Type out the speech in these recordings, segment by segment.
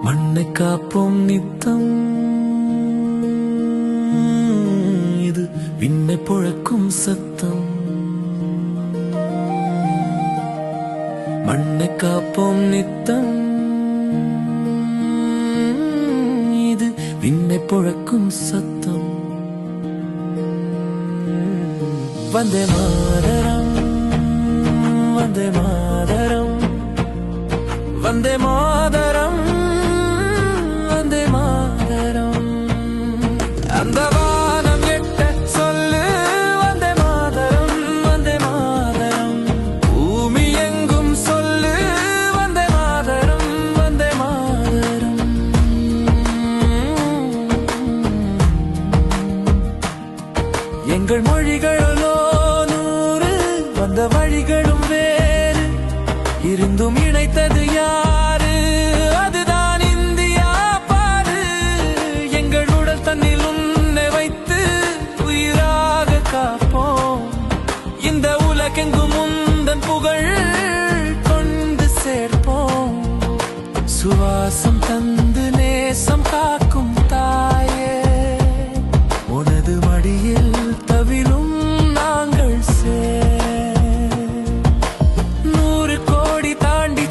மண்ணை காப்போம் நித்தம், இது விண்ணை புழக்கும் சத்தம். மண்ணை காப்போம் நித்தம், இது விண்ணை புழக்கும் சத்தம். வந்தே மாதரம், வந்தே மாதரம், வந்தே மாதரம், வந்தே மாதரம். அந்த வானம் எட்ட சொல்லு வந்தே மாதரம், வந்தே மாதரம். பூமி எங்கும் சொல்லு வந்தே மாதரம், வந்தே மாதரம். எங்கள் மொழிகளோ நூறு, வந்த வழிகளும் வேறு, இருந்தும் இணைத்தது யாரு? அதுதான் இந்தியா பாரு. எங்கள் உடல் தன்னில் உன்னை வைத்து உயிராக காப்போம். இந்த உலகெங்கும் உந்தன் புகழ் கொண்டு சேர்ப்போம். சுவாசம் தந்து நேசம் காக்கும் தாயே, உனது மடியில் தவிலும் நாங்கள்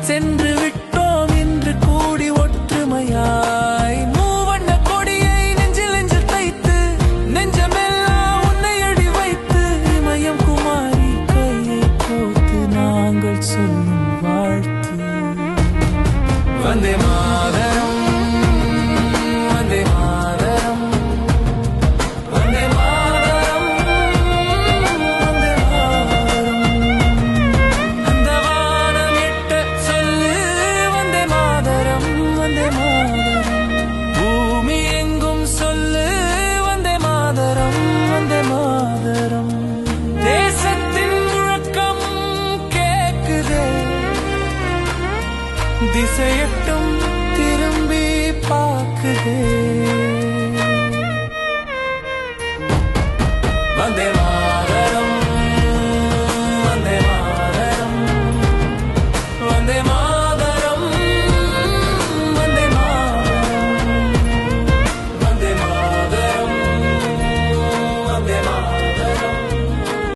சென்று விட்டோம். இன்று கூடி ஒற்றுமையாய் மூவண்ண கொடியை நெஞ்சில் நெஞ்சில் தைத்து, நெஞ்சமெல்லாம் உன்னை அடி வைத்து, இமயம் குமாரி கையை கோர்த்து நாங்கள் சொல்லும் வாழ்த்து. வந்தே மாதரம், வந்தே மாதரம், வந்தே மாதரம், வந்தே மாதரம். அந்த வானம் எட்ட சொல்லு வந்தே மாதரம், வந்தே மாதரம். பூமி எங்கும் சொல்லு வந்தே மாதரம், வந்தே மாதரம். தேசத்தின் முழக்கம் கேக்குதே, திசையட்டும்